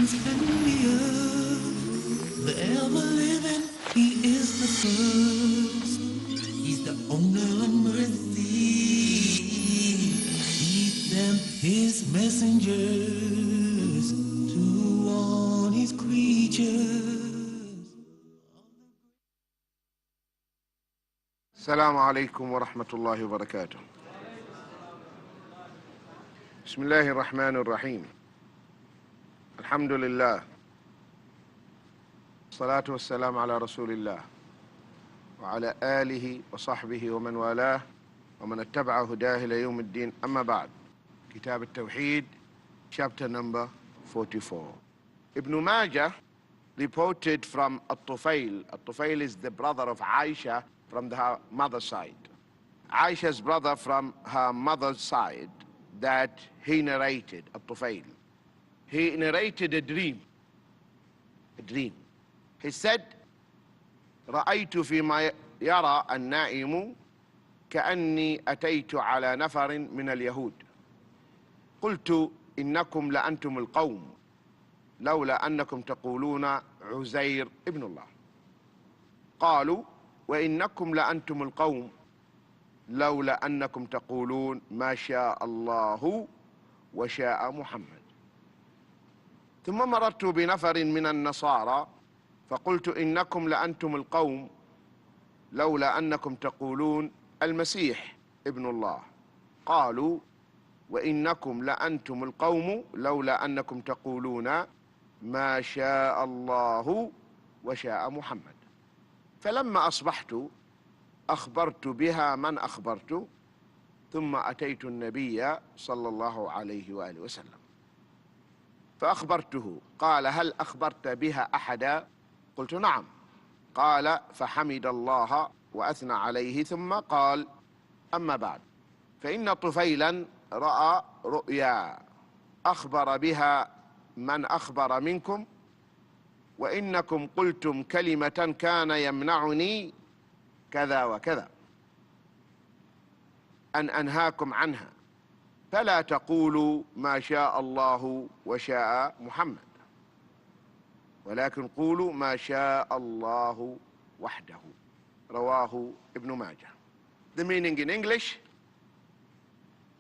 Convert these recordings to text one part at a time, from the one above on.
heavens and the earth, the ever-living, he is the first. He's the owner of mercy. He's them his messengers to warn his creatures. السلام عليكم ورحمة الله وبركاته. بسم الله الرحمن الرحيم. الحمد لله، الصلاة والسلام على رسول الله وعلى آله وصحبه ومن والاه ومن اتبع هداه إلى يوم الدين. أما بعد. Kitab Tawheed, chapter number 44. Ibn Majah reported from At-Tufail. At-Tufail is the brother of Aisha from her mother's side. Aisha's brother from her mother's side, that he narrated, At-Tufail. He narrated a dream. A dream. He said, رأيت فيما يرى النائم كأني أتيت على نفر من اليهود قلت إنكم لأنتم القوم لولا أنكم تقولون عزير ابن الله قالوا وإنكم لأنتم القوم لولا أنكم تقولون ما شاء الله وشاء محمد ثم مررت بنفر من النصارى فقلت إنكم لأنتم القوم لولا أنكم تقولون المسيح ابن الله قالوا وإنكم لأنتم القوم لولا أنكم تقولون ما شاء الله وشاء محمد فلما أصبحت أخبرت بها من أخبرت ثم أتيت النبي صلى الله عليه وآله وسلم فأخبرته قال هل أخبرت بها أحدا قلت نعم قال فحمد الله وأثنى عليه ثم قال أما بعد فإن طفيلا رأى رؤيا أخبر بها من أخبر منكم وإنكم قلتم كلمة كان يمنعني كذا وكذا أن أنهاكم عنها فلا تقولوا ما شاء الله وشاء محمد ولكن قولوا ما شاء الله وحده رواه ابن ماجه. The meaning in English,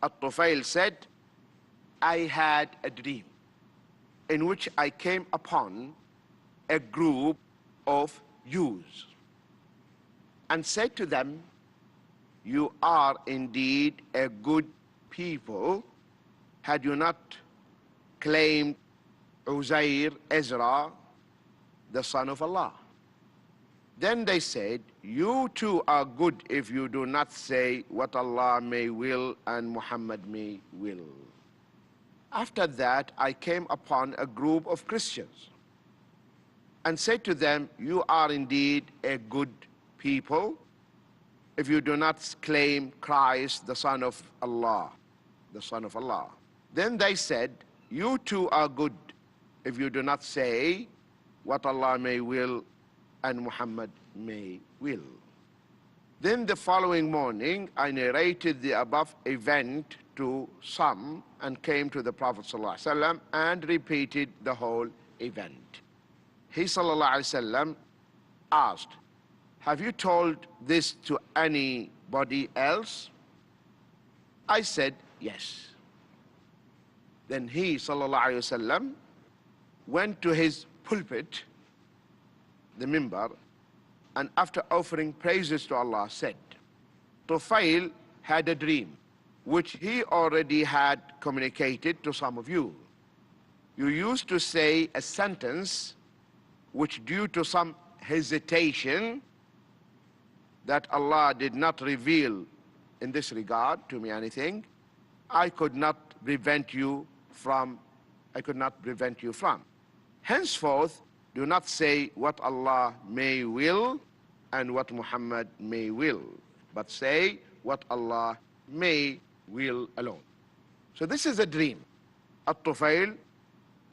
At-Tufail said, I had a dream in which I came upon a group of Jews and said to them, you are indeed a good people had you not claimed Uzair, Ezra, the son of Allah. Then they said, you too are good if you do not say what Allah may will and Muhammad may will. After that, I came upon a group of Christians and said to them, you are indeed a good people if you do not claim Christ, the son of Allah, the son of Allah. Then they said, you too are good if you do not say what Allah may will and Muhammad may will. Then the following morning, I narrated the above event to some and came to the Prophet ﷺ and repeated the whole event. He ﷺ asked, have you told this to anybody else? I said, yes. Then he ﷺ went to his pulpit, the minbar, and after offering praises to Allah said, Tufail had a dream which he already had communicated to some of you. You used to say a sentence which, due to some hesitation that Allah did not reveal in this regard to me anything, I could not prevent you from. Henceforth, do not say what Allah may will and what Muhammad may will, but say what Allah may will alone. So this is a dream. At-Tufail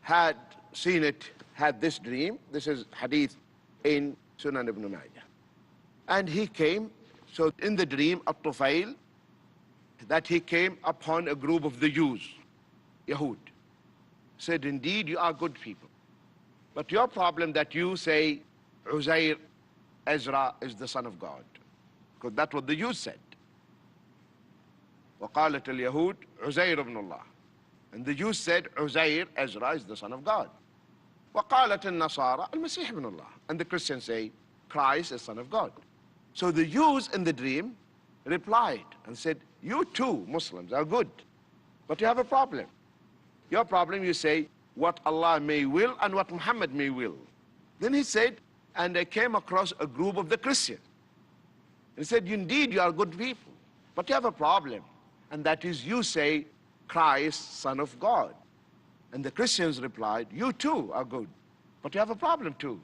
had seen it, had this dream. This is hadith in Sunan ibn Majah. And he came, so in the dream, At-Tufail, that he came upon a group of the Jews, Yahud, said, indeed you are good people. But your problem that you say Uzair, Ezra is the son of God. Because that's what the Jews said. وقالت اليهود عزير ابن الله. And the Jews said Uzair, Ezra is the son of God. وقالت النصارى المسيح ابن الله. And the Christians say Christ is son of God. So the Jews in the dream replied and said, you too, Muslims, are good. But you have a problem. Your problem, you say, what Allah may will and what Muhammad may will. Then he said, and I came across a group of the Christians. He said, indeed, you are good people, but you have a problem. And that is, you say, Christ, son of God. And the Christians replied, you too are good, but you have a problem too.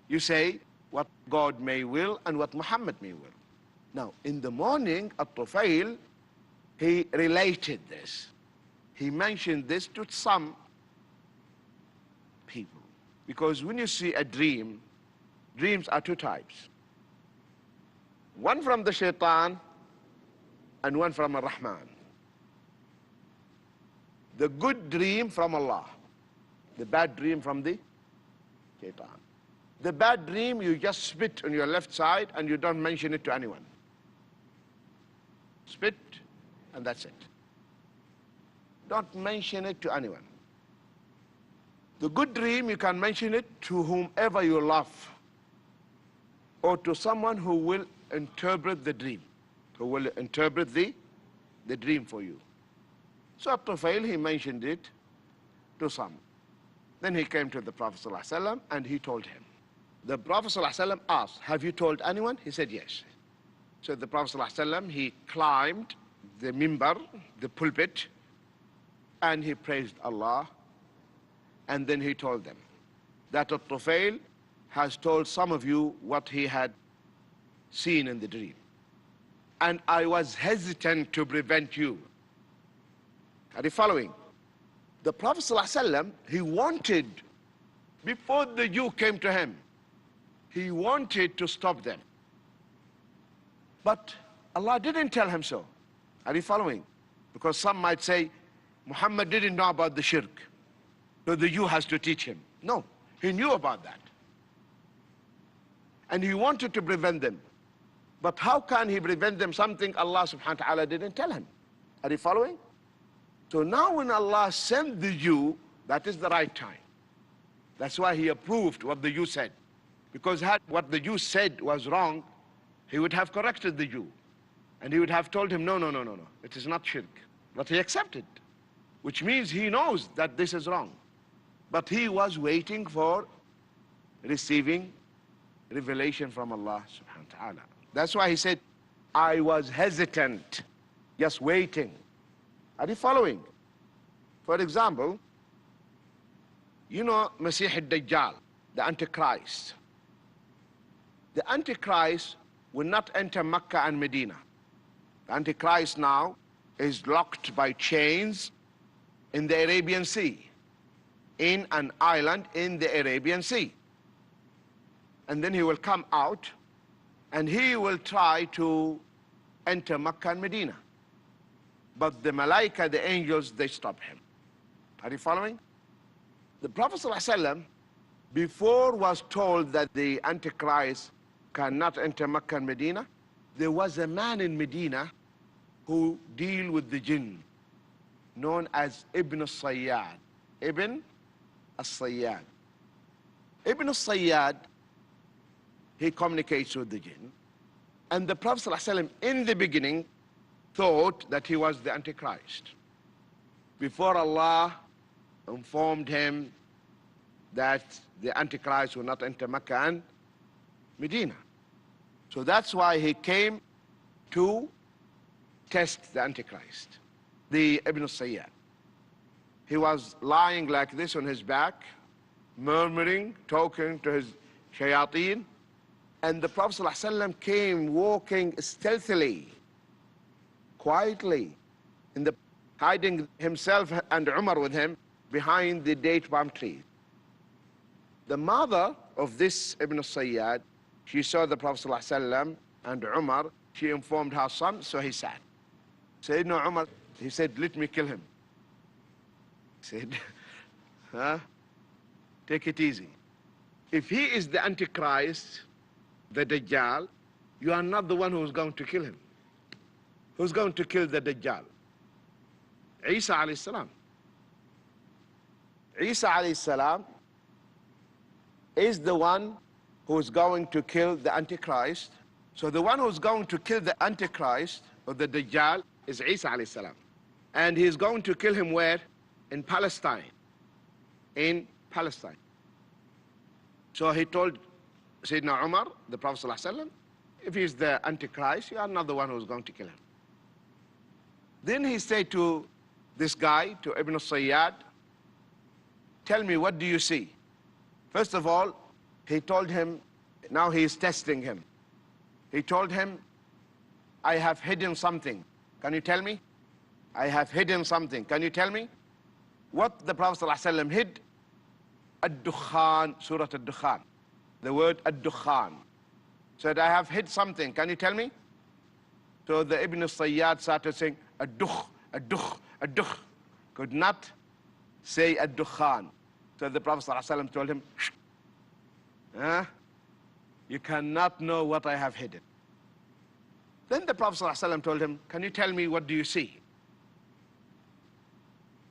You say, what God may will and what Muhammad may will. Now, in the morning, At-Tufail, he related this. He mentioned this to some people. Because when you see a dream, dreams are two types. One from the shaitan and one from Ar-Rahman. The good dream from Allah, the bad dream from the shaitan. The bad dream, you just spit on your left side and you don't mention it to anyone. Spit, and that's it. Don't mention it to anyone. The good dream, you can mention it to whomever you love, or to someone who will interpret the dream, who will interpret the dream for you. So At-Tufail, he mentioned it to some. Then he came to the Prophet ﷺ and he told him. The Prophet ﷺ asked, have you told anyone? He said, yes. So the Prophet ﷺ, he climbed the mimbar, the pulpit, and he praised Allah. And then he told them that At-Tufail has told some of you what he had seen in the dream. And I was hesitant to prevent you. Are you following? The Prophet ﷺ, he wanted, before the Jew came to him, he wanted to stop them. But Allah didn't tell him so. Are you following? Because some might say, Muhammad didn't know about the shirk, so the Jew has to teach him. No, he knew about that. And he wanted to prevent them. But how can he prevent them something Allah subhanahu wa ta'ala didn't tell him? Are you following? So now when Allah sent the Jew, that is the right time. That's why he approved what the Jew said. Because had what the Jew said was wrong, he would have corrected the Jew. And he would have told him, no, it is not shirk. But he accepted, which means he knows that this is wrong. But he was waiting for receiving revelation from Allah subhanahu wa ta'ala. That's why he said, I was hesitant, just waiting. Are you following? For example, you know Masih al-Dajjal, the Antichrist. The Antichrist will not enter Mecca and Medina. The Antichrist now is locked by chains in the Arabian Sea, in an island in the Arabian Sea. And then he will come out and he will try to enter Mecca and Medina. But the Malaika, the angels, they stop him. Are you following? The Prophet ﷺ, before was told that the Antichrist cannot enter Mecca and Medina, there was a man in Medina who deal with the jinn, known as Ibn al-Sayyad. Ibn al-Sayyad. Ibn al-Sayyad, he communicates with the jinn. And the Prophet ﷺ, in the beginning, thought that he was the Antichrist, before Allah informed him that the Antichrist will not enter Mecca and Medina. So that's why he came to test the Antichrist, the Ibn al-Sayyad. He was lying like this on his back, murmuring, talking to his shayateen, and the Prophet ﷺ came walking stealthily, quietly, hiding himself and Umar with him behind the date palm tree. The mother of this Ibn al-Sayyad, she saw the Prophet ﷺ and Umar. She informed her son, so he sat. Sayyidina Umar, he said, let me kill him. He said, huh? Take it easy. If he is the Antichrist, the Dajjal, you are not the one who's going to kill him. Who's going to kill the Dajjal? Isa alayhi salam. Isa alayhi salam is the one who's going to kill the Antichrist. So the one who's going to kill the Antichrist or the Dajjal is Isa alayhi salam. And he's going to kill him where? In Palestine. In Palestine. So he told Sayyidina Umar, the Prophet ﷺ, if he's the Antichrist, you are not the one who's going to kill him. Then he said to this guy, to Ibn al-Sayyad, tell me, what do you see? First of all, he told him, now he is testing him. He told him, I have hidden something. Can you tell me? I have hidden something. Can you tell me? What the Prophet ﷺ hid? Ad-Dukhan, Surah Ad-Dukhan. The word Ad-Dukhan. Said, I have hid something. Can you tell me? So the Ibn al-Sayyad started saying, Ad-Dukh, Ad-Dukh, Ad-Dukh. Could not say Ad-Dukhan. So the Prophet ﷺ told him, shh. You cannot know what I have hidden. Then the Prophet ﷺ told him, can you tell me, what do you see?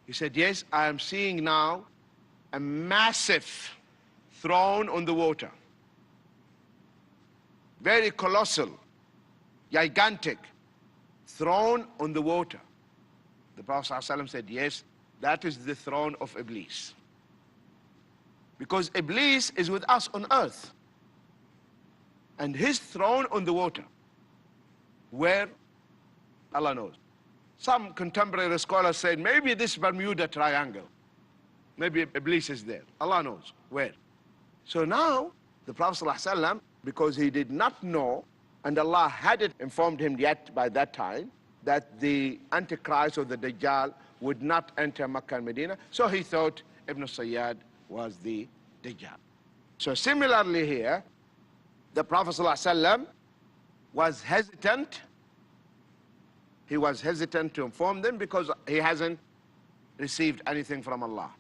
He said, yes, I am seeing now a massive throne on the water. Very colossal, gigantic throne on the water. The Prophet ﷺ said, yes, that is the throne of Iblis. Because Iblis is with us on earth. And his throne on the water, where? Allah knows. Some contemporary scholars said, maybe this Bermuda Triangle. Maybe Iblis is there. Allah knows where. So now, the Prophet ﷺ, because he did not know, and Allah hadn't informed him yet by that time, that the Antichrist or the Dajjal would not enter Makkah and Medina, so he thought Ibn Sayyad was the Dajjal. So similarly here, the Prophet ﷺ was hesitant. He was hesitant to inform them because he hasn't received anything from Allah.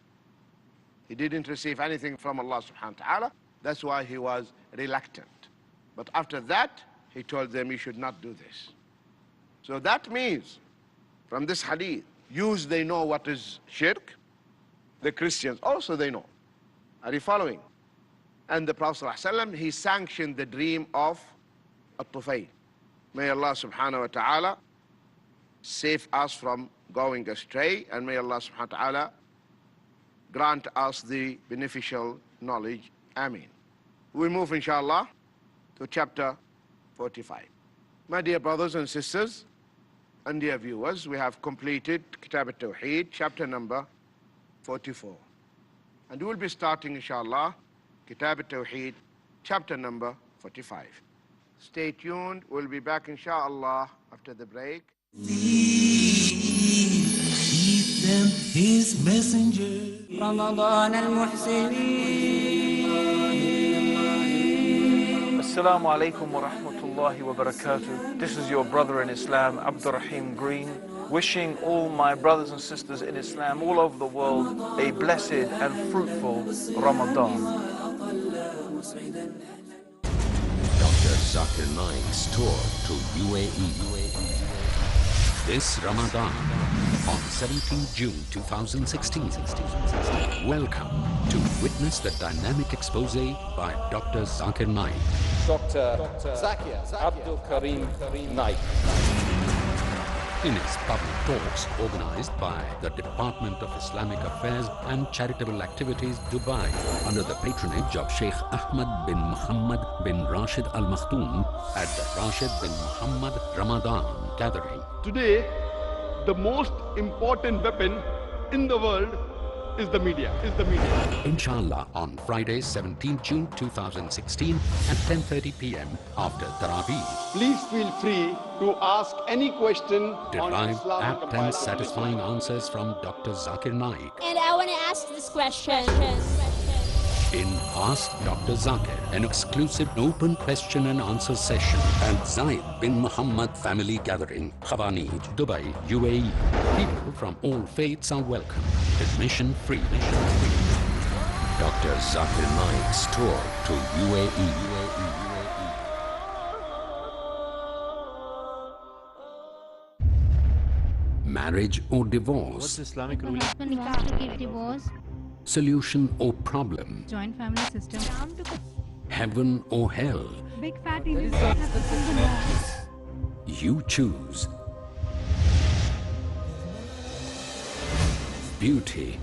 He didn't receive anything from Allah subhanahu wa ta'ala. That's why he was reluctant. But after that, he told them, you should not do this. So that means, from this hadith, Jews, they know what is shirk. The Christians also, they know. Are you following? And the Prophet ﷺ, he sanctioned the dream of Tawheed. May Allah subhanahu wa ta'ala save us from going astray, and may Allah subhanahu wa ta'ala grant us the beneficial knowledge. Ameen. We move, inshallah, to chapter 45. My dear brothers and sisters, and dear viewers, we have completed Kitaab Tawheed, chapter number 44. And we will be starting, inshallah, Kitaab Tawheed, chapter number 45. Stay tuned. We'll be back, inshallah, after the break. He sent his messenger. رمضان المحسنين. Assalamu alaikum wa rahmatullahi wa barakatuh. This is your brother in Islam, Abdurrahim Green, wishing all my brothers and sisters in Islam all over the world a blessed and fruitful Ramadan. Dr. Zakir Naik's tour to UAE. This Ramadan on 17 June 2016. Welcome to witness the dynamic expose by Dr. Zakir Naik. Dr. Zakir Abdul Karim Naik. In his public talks organized by the Department of Islamic Affairs and Charitable Activities, Dubai, under the patronage of Sheikh Ahmad bin Muhammad bin Rashid Al Maktoum at the Rashid bin Muhammad Ramadan gathering. Today, the most important weapon in the world is the media. Inshallah, on Friday, 17 June 2016 at 10:30 p.m. after Taraweeh. Please feel free to ask any question on Derive Islamic apt and comparative satisfying answers from Dr. Zakir Naik. And I want to ask this question. In Ask Dr. Zakir, an exclusive open question and answer session at Zayed bin Muhammad Family Gathering, Khawanij, Dubai, UAE. People from all faiths are welcome. Admission free. Dr. Dr. Zakir Naik's tour to UAE. Marriage or divorce? What's Islamic ruling? Husband wants to give divorce. Solution or problem? Joint family system. Heaven or hell? Big fat You choose. Beauty,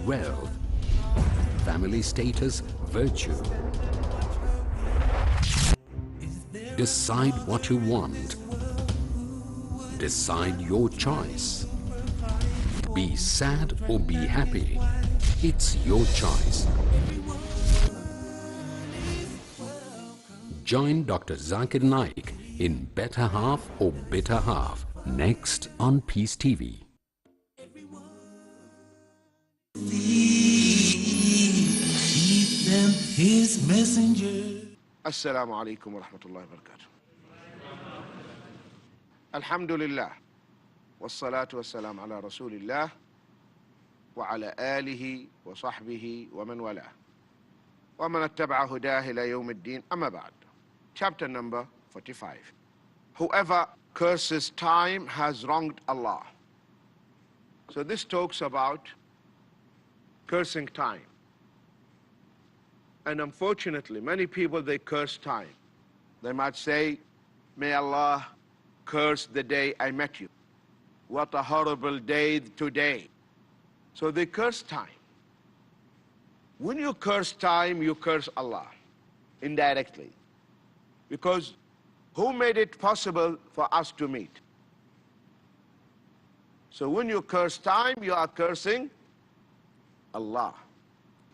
wealth, family status, virtue. Decide what you want. Decide your choice. Be sad or be happy. It's your choice. Join Dr. Zakir Naik in Better Half or Bitter Half, next on Peace TV. Keep them his messenger. Assalamu alaikum wa rahmatullahi wa barakatuh. Alhamdulillah. Wassalatu wassalam ala rasulillah wa ala alihi wa sahbihi wa man wala. Wa man attaba'a hudahu ila yawm ad-din. Amma ba'd. Chapter number 45. Whoever curses time has wronged Allah. So this talks about cursing time. And unfortunately, many people, they curse time. They might say, may Allah curse the day I met you. What a horrible day today. So they curse time. When you curse time, you curse Allah indirectly. Because who made it possible for us to meet? So when you curse time, you are cursing Allah.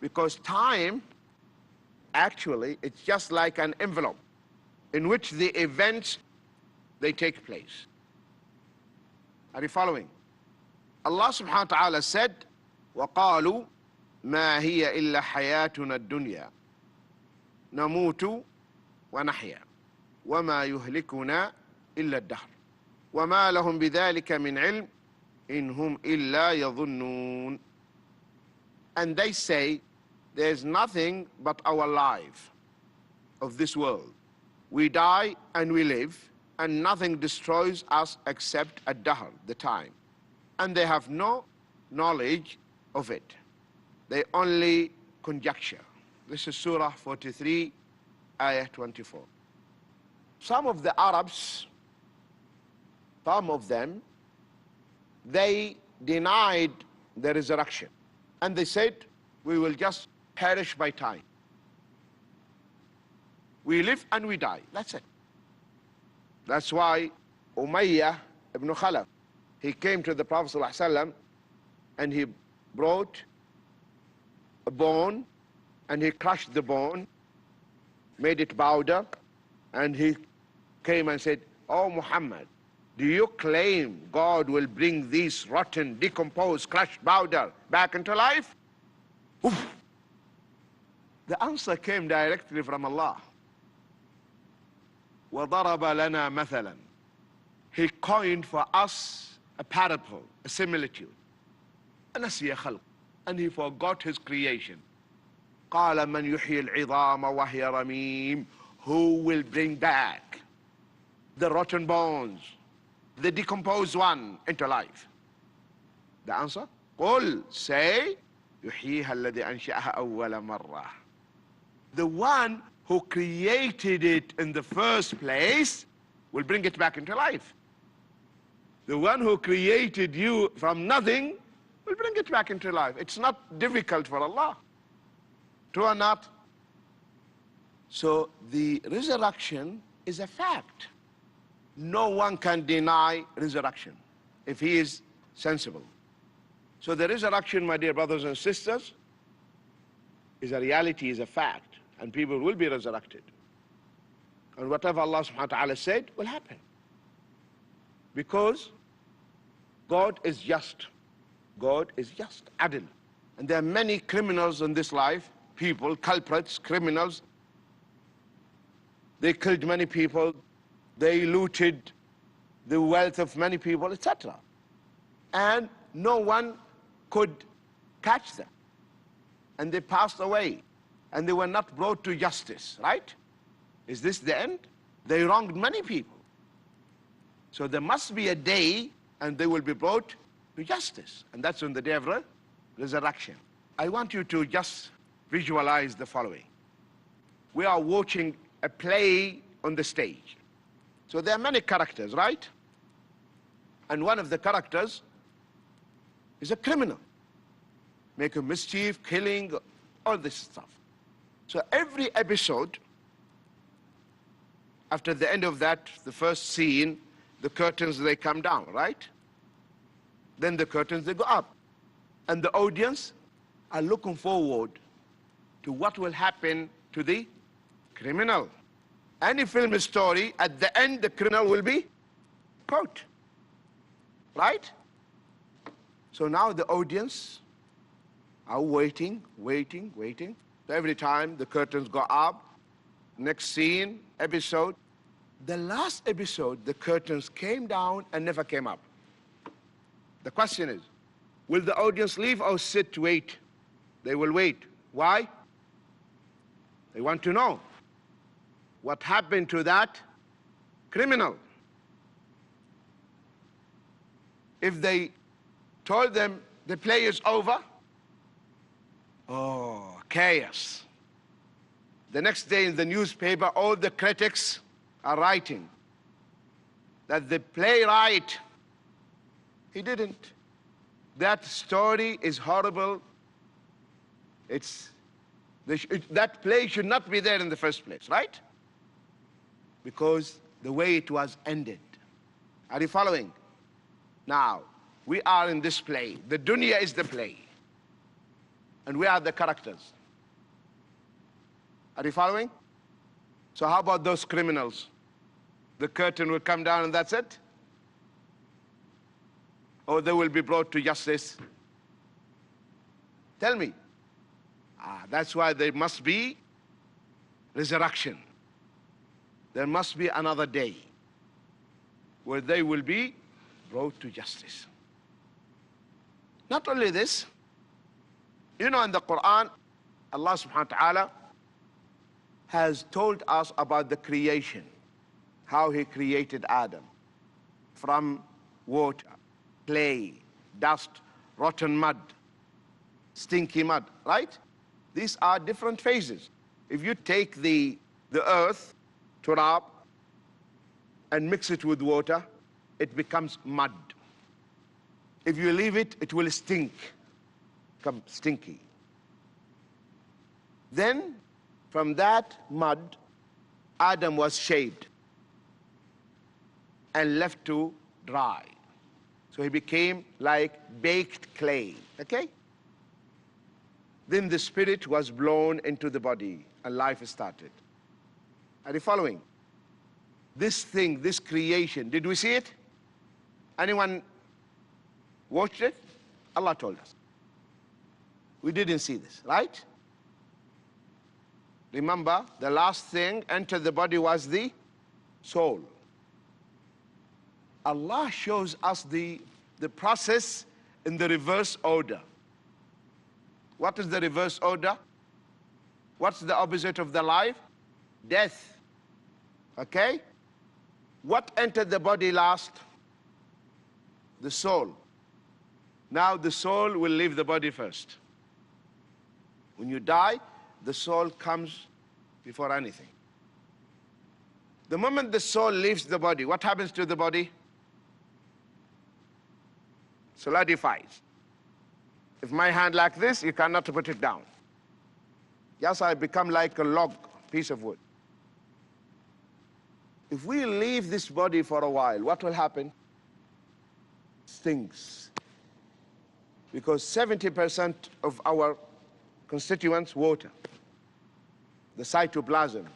Because time, actually, it's just like an envelope in which the events, they take place. Are you following? Allah subhanahu wa ta'ala said, وَقَالُوا مَا هِيَ إِلَّا حَيَاتُنَا الدُّنْيَا نَمُوتُ وَنَحْيَا وَمَا يُهْلِكُنَا إِلَّا الدَّهْرُ وَمَا لَهُمْ بِذَلِكَ مِنْ عِلْمٍ إِنْ هُمْ إِلَّا يَظُنُّونَ. And they say, there's nothing but our life of this world. We die and we live, and nothing destroys us except ad-dahr, the time. And they have no knowledge of it. They only conjecture. This is Surah 43, Ayah 24. Some of the Arabs, some of them, they denied the resurrection. And they said, we will just perish by time. We live and we die. That's it. That's why Umayyah ibn Khalaf, he came to the Prophet ﷺ and he brought a bone and he crushed the bone, made it powder, and he came and said, oh Muhammad, do you claim God will bring these rotten, decomposed, crushed powder back into life? Oof. The answer came directly from Allah. وَضَرَبَ لَنَا مَثَلًا. He coined for us a parable, a similitude. أَنَسِيَ خَلْقٍ. And he forgot his creation. قَالَ مَنْ يُحْيِي الْعِظَامَ وَهِيَ رَمِيمٌ. Who will bring back the rotten bones, the decomposed one, into life? The answer? قُلْ, say, يُحْيِيهَا الَّذِي أَنْشَأَهَا أَوَّلَ مَرَّةٍ. The one who created it in the first place will bring it back into life. The one who created you from nothing will bring it back into life. It's not difficult for Allah. True or not? So the resurrection is a fact. No one can deny resurrection if he is sensible. So the resurrection, my dear brothers and sisters, is a reality, is a fact. And people will be resurrected. And whatever Allah subhanahu wa ta'ala said will happen. Because God is just. God is just, adil. And there are many criminals in this life, people, culprits, criminals. They killed many people. They looted the wealth of many people, etc. And no one could catch them. and they passed away, and they were not brought to justice, right? Is this the end? They wronged many people. So there must be a day, and they will be brought to justice. And that's on the day of resurrection. I want you to just visualize the following. We are watching a play on the stage. So there are many characters, right? And one of the characters is a criminal, making mischief, killing, all this stuff. So every episode, after the end of that, the first scene, the curtains, they come down, right? Then the curtains, they go up. And the audience are looking forward to what will happen to the criminal. Any film story, at the end, the criminal will be caught, right? So now the audience are waiting. So every time the curtains go up, next scene, episode. The last episode, the curtains came down and never came up. The question is, will the audience leave or sit to wait? They will wait. Why? They want to know what happened to that criminal. If they told them the play is over, oh, chaos. The next day in the newspaper, all the critics are writing that the playwright, he didn't. That story is horrible. That play should not be there in the first place, right? Because the way it was ended. Are you following? Now, we are in this play. The dunya is the play. And we are the characters. Are you following? So how about those criminals? The curtain will come down and that's it? Or they will be brought to justice? Tell me. That's why there must be resurrection. There must be another day where they will be brought to justice. Not only this, you know, in the Quran, Allah subhanahu wa ta'ala has told us about the creation, how he created Adam from water, clay, dust, rotten mud, stinky mud, right? These are different phases. If you take the earth, turab, and mix it with water, it becomes mud. If you leave it, it will stink, become stinky. Then, from that mud, Adam was shaped and left to dry. So he became like baked clay, okay? Then the spirit was blown into the body and life started. Are you following? This thing, this creation, did we see it? Anyone watched it? Allah told us. We didn't see this, right? Remember, the last thing entered the body was the soul. Allah shows us the process in the reverse order. What is the reverse order? What's the opposite of the life? Death. Okay? What entered the body last? The soul. Now the soul will leave the body first. When you die, the soul comes before anything. The moment the soul leaves the body, what happens to the body? Solidifies. If my hand like this, you cannot put it down. Yes, I become like a log, piece of wood. If we leave this body for a while, what will happen? Stinks. Because 70% of our constituents, water. The cytoplasm,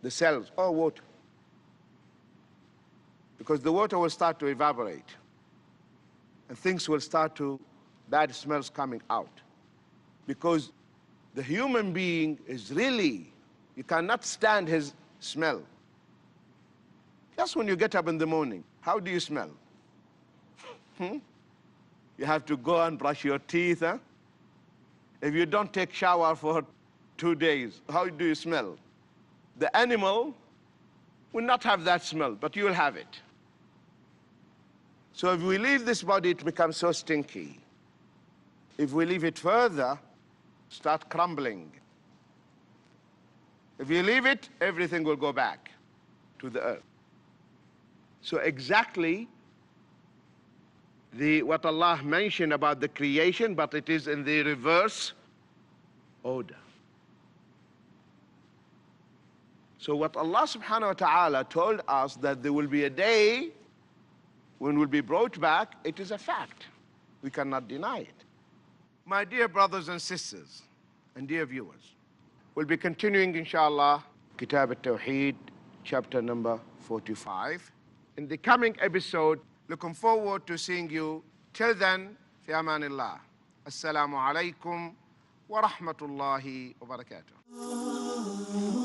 the cells, all water. Because the water will start to evaporate. And things will start to, bad smells coming out. Because the human being is really, you cannot stand his smell. Just when you get up in the morning, how do you smell? You have to go and brush your teeth, huh? If you don't take shower for 2 days, how do you smell? The animal will not have that smell, but you will have it. So if we leave this body, it becomes so stinky. If we leave it further, start crumbling. If you leave it, everything will go back to the earth. So exactly what Allah mentioned about the creation, but it is in the reverse order. So what Allah subhanahu wa ta'ala told us that there will be a day when we'll be brought back, it is a fact. We cannot deny it. My dear brothers and sisters, and dear viewers, we'll be continuing, inshallah, Kitaab Tawheed, chapter number 45. In the coming episode, looking forward to seeing you. Till then, fi amanillah. Assalamu alaikum wa rahmatullahi wa barakatuh.